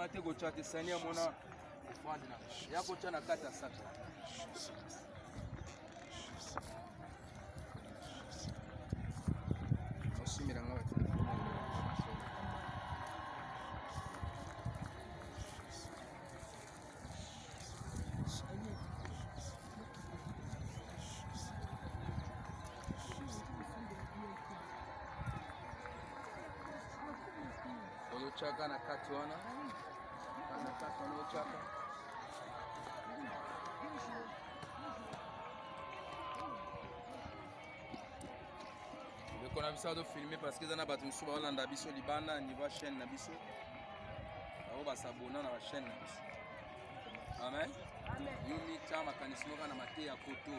mate gochate sania mona ofrande na ya kocha na kata saka osimira ngawe chaka na kati wana na kati wana chaka on a vu ça de filmer parce que zana batu musuba olanda biso libana niveau chaîne na biso abo ba s'abonner na chaîne na biso amen yumi chama kanisinoka na mate ya koto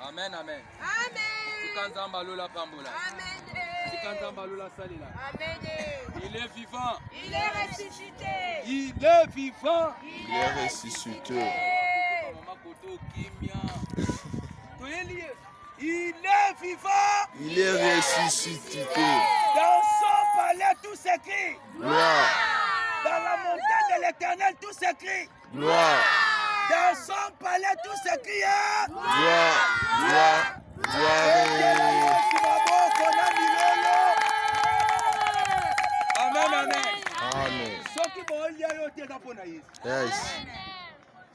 amen amen amen tikanzamba lola pambola amen tikanzamba lola salila amen il est vivant il est ressuscité il est vivant il est ressuscité mama koto kimia il est vivant. Il est ressuscité. Dans son palais, tout s'écrit. Gloire. Dans la montagne de l'Éternel, tout s'écrit. Gloire. Dans son palais, tout s'écrit. Gloire. Gloire. Gloire. Amen, amen. Amen. Yes.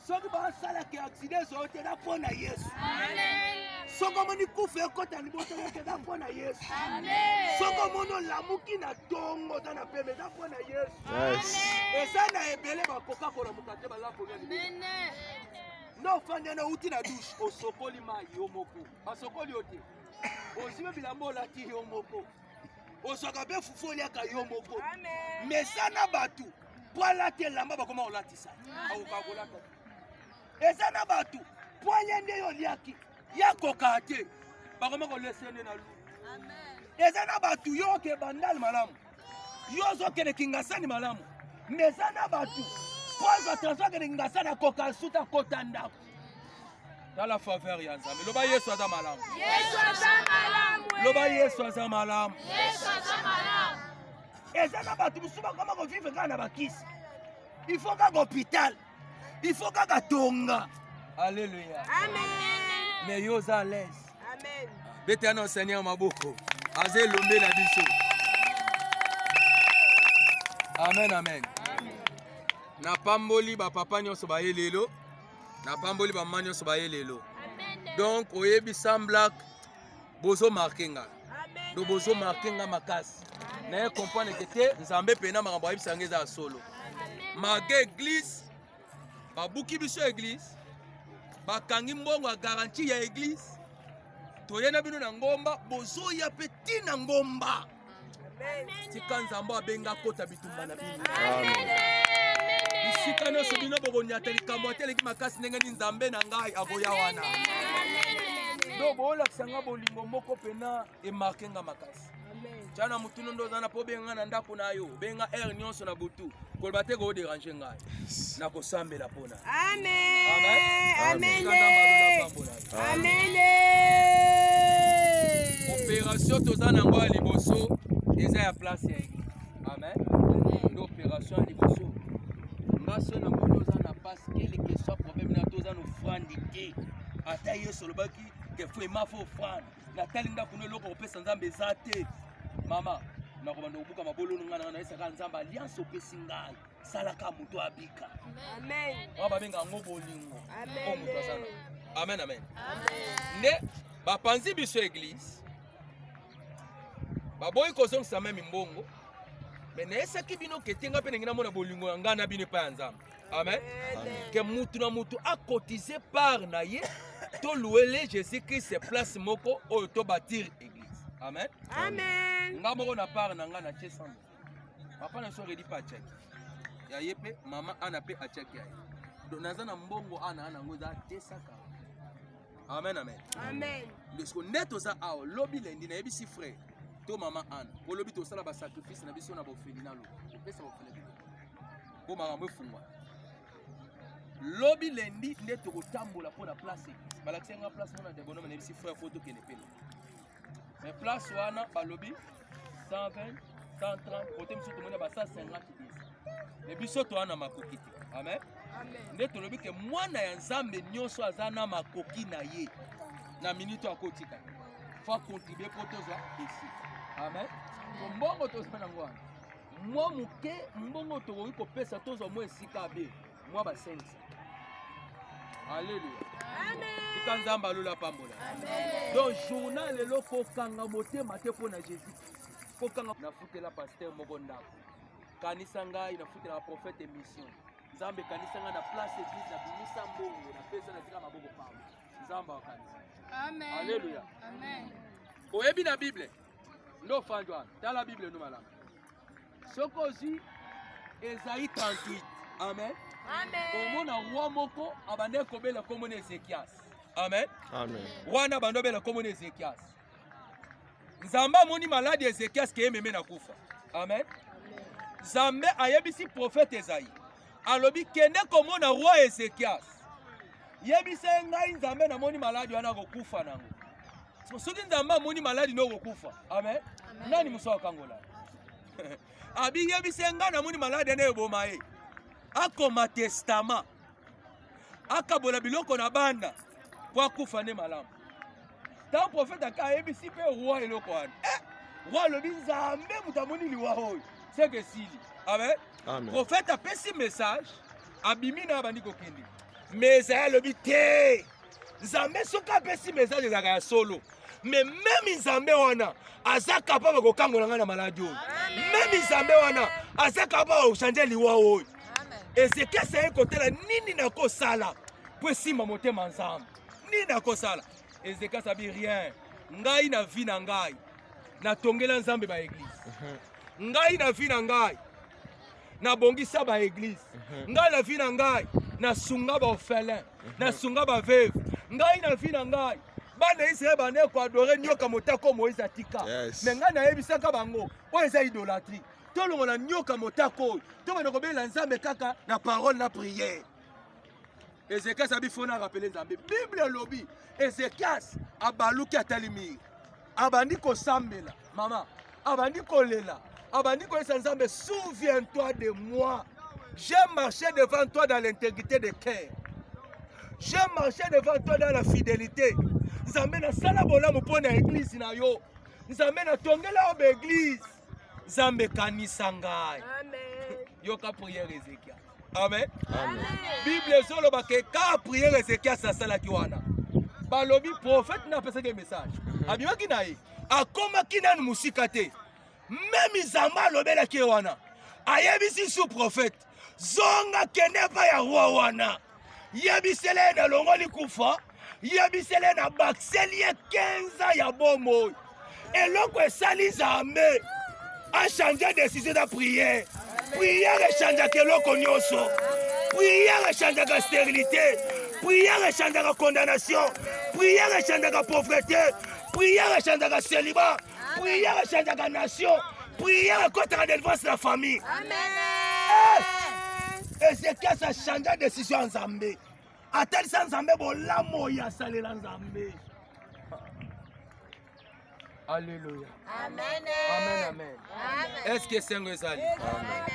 Soki basala ke accident zote na pona Yesu. Amen. Soko moni kufa kota liboto yote na pona Yesu. Amen. Soko mono lamuki na tongo na pembe na pona Yesu. Yes. Esa na ebele bakoka kola mukate bala ko ngani. Amen. No fanya na uti na douche osokoli mai yomoko. Basokoli yote. Ozime bilambo lati yomoko. Osoka be fufoli aka yomoko. Amen. Mesana batu. Pwala te lamba bakoma olatisa. Aukagola ka. Eza na batu poye nde yo liaki yako kate bakoma ko lesene na lu amen eza na batu yo ke bandal malamu yo zo ke kingasani malamu meza na batu pozo transfer ke kingasana koka suta kotanda tala faveur ya nzambe loba Yesu aza malamu Yesu aza malamu loba Yesu aza malamu Yesu aza malamu eza na batu musuba kama ko vivre kana bakisi il faut ka hôpital il faut qu'à tonga. Alléluia. Amen. Mais yo à l'aise. Amen. Bétano Seigneur maboko. Azé lombe na biso. Amen amen. Na pamboli ba papa nyonso ba yelelo. Na pamboli ba mama nyonso ba yelelo. Donc oyebi semblak bozo markenga. Amen. Do bozo markenga makasi. Na comprendre que te nzambe pena makambo ayebisa ngeza solo. Mage église babuki biso église bakangi mbongo ya garantie ya église toyena bino na ngomba bozoya pe tina ngomba tika nzambo abenga kota bitumba na bino bisika nyonso bino bokonyata likambo ateleki makasi ndenge ni nzambe na ngai aboya wana do boolakisa nga bolingo moko pena emarke nga makasi chana mutuno ndo zana po benga na ndako na yo benga air nyonso na butu koloba te ko déranger ngai na kosambela pona amen amen amen opération tozana ngo ya liboso eza ya place ya amen ndo opération ya liboso ngaso na mbono zana passe quelle que soit problème na tozana offrande te ata yeso lobaki ke fo emafo offrande na talinga kuno loko opesa nzambe zate mama nakobanda obuka mabolo ngana na esaka nzamba alliance opesi ngai salaka muto abika amen waba benga ngobo lingo amen muto sana amen amen ne bapanzi biso église baboyi kozongisa meme mbongo mais na esaki bino ketenga pe ngina mona bolingo ya ngana bino pa ya nzamba amen ke mutu na mutu a cotiser par na ye to louer Jésus Christ se place moko oyo to bâtir église amen amen nga moko na part na nga na chesambo papa na so redi pa check ya yepe mama ana pe a check ya do naza na mbongo ana ngoza tesaka amen amen amen lesko neto za awo lobi lendi na yebisi frère to mama ana ko lobi to sala ba sacrifice na biso na bo felinalo pesa bo felinalo bo makambo efungwa lobi lendi nde tokotambola pour la place balakisi nga place mona de bonhomme na yebisi frère photo kene pele mais place wana balobi 120 130 côté mosusu tomoni ba 150 bisa me biso toa na makoki te. Amen. Nde tolobi ke mwana ya Nzambe nyonso aza na makoki na ye na minute akotika faut contribuer pour tozwa ici. Amen. Mbongo tozwa nango wana mwa muke mbongo tokoki kopesa tozwa mwa esika abe mwa ba 5. Alléluia. Amen. Tika Nzambe alola pambola. Amen. Donc journal lelo kokanga motema te pona Jésus. Kokanga nafutela pasteur moko ndako. Kanisa ngai nafutela prophète mission. Nzambe kanisa nga na place église na bimisa mbongo na pesa na tika maboko pambo. Nzambe wa kanisa. Amen. Alléluia. Amen. Oyebi na Bible. Ndo fanjwa. Tala Bible no malama. Sokozi Esaïe 38. Amen. Amen. Omona roi moko abande kobela komona Ezekias. Amen. Amen. Wana bandobela komona Ezekias. Nzamba moni maladi Ezekias ke ememe na kufa. Amen. Nzambe ayebisi prophète Esaïe. Alobi kende komona roi Ezekias. Yebise ngai Nzambe na moni maladi wana kokufa nango. Soki Nzamba moni maladi no kokufa. Amen. Nani muso kangola? Abi yebise ngai na moni maladi na eboma ye. Akoma testament. Akabola biloko na banda. Kwa kufa ne malamu. Ta prophète aka yebisi pe roi eloko wana. Roi lobi Nzambe mutamoni liwa hoyo. C'est que sili. Amen. Amen. Prophète a pesi message. Abimi na bandi kokende. Mais elle lobi te. Nzambe soka pesi message ezaka solo. Mais même Nzambe wana aza capable ko kangola ngana maladi oyo. Même Nzambe wana aza capable ko changer liwa oyo. Ezekiel c'est côté la nini na ko sala. Pour sima motema Nzambe. Nini na ko sala. Ezekiel sabi rien. Ngai na vie na ngai. Na tongela Nzambe ba église. Ngai na vie na ngai. Na bongisa ba église. Ngai na vie na ngai. Na sunga ba orphelin. Na sunga ba veuve. Ngai na vie na ngai. Bana Israël bana ko adorer nyoka motako Moïse atika. Mais ngai na yebisaka bango. O eza idolâtrie. Tolongo na nyoka motako. To bana ko bela Nzambe kaka na parole na prière. Ezekiel sabi fona rappeler Nzambe. Bible lobi Ezekiel abaluki atalimi. Abandi ko sambela. Mama, abandi ko lela. Abandi ko Nzambe, souviens-toi de moi. J'ai marché devant toi dans l'intégrité de cœur. J'ai marché devant toi dans la fidélité. Nzambe na sala bola mupona église na yo. Nzambe na tongela obe église. Nzambe kanisa ngai. Amen. Yoka prière Ezekiel. Amen. Amen. Bible solo ba ke ka prière Ezekiel sa sala ki wana. Balobi prophète na pesa ke message. Abimaki na ye. Akoma kinanu musika te. Même Nzambe lobela ki wana. Ayebisi sous prophète. Zonga kende pa ya roi wana. Yebisele na longoli kufa. Yebisele na bakseli 15 ya bomo. Eloko esali Nzambe a changé décision de prière. Prière change keloko nyonso. Prière change la stérilité. Prière change la condamnation. Prière change la pauvreté. Prière change la célibat. Prière change la nation. Prière contre la délivrance de la famille. Amen. Ezekiel a changé de décision en Nzambe. Atel sans Nzambe bolamo ya salela Nzambe. Alléluia. Amen. Amen. Amen. Est-ce que c'est un ezali?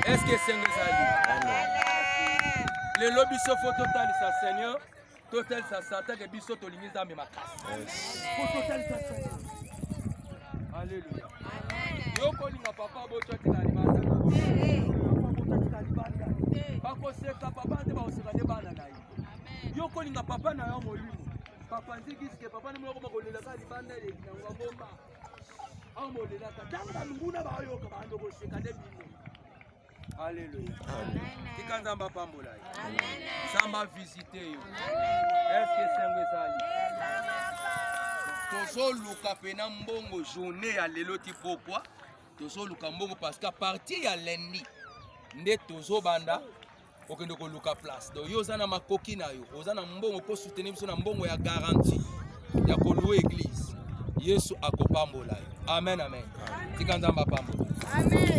Est-ce que c'est un ezali? Amen. Le lobby se faut total sa Seigneur. Total sa Satan que biso to limite Nzambe makasi. Pour total sa Seigneur. Alléluia. Amen. Yoko linga papa bocho tina libanda. Bako seka papa nde ba oseka de bana na yi. Yoko linga papa na yo molimo. Papa nzikiske papa ne mo ko kolela ka libanda le na ngomba. Amolela ka tanga nguna ba yo ka bando ko seka de bino. Alléluia. Amen. Tika Nzamba pambola. Amen. Nzamba visiter yo. Amen. Est-ce que c'est ngwezali? Tozo luka pena mbongo journée ya lelo ti pourquoi? Tozo luka mbongo parce qu'à partir ya lundi nde tozo banda okende ko luka place. Donc yo zana makoki na yo, ozana mbongo pour soutenir biso na mbongo ya garantie ya ko louer église. Yesu akopambola yo. Amen amen. Tika Nzamba pambola. Amen.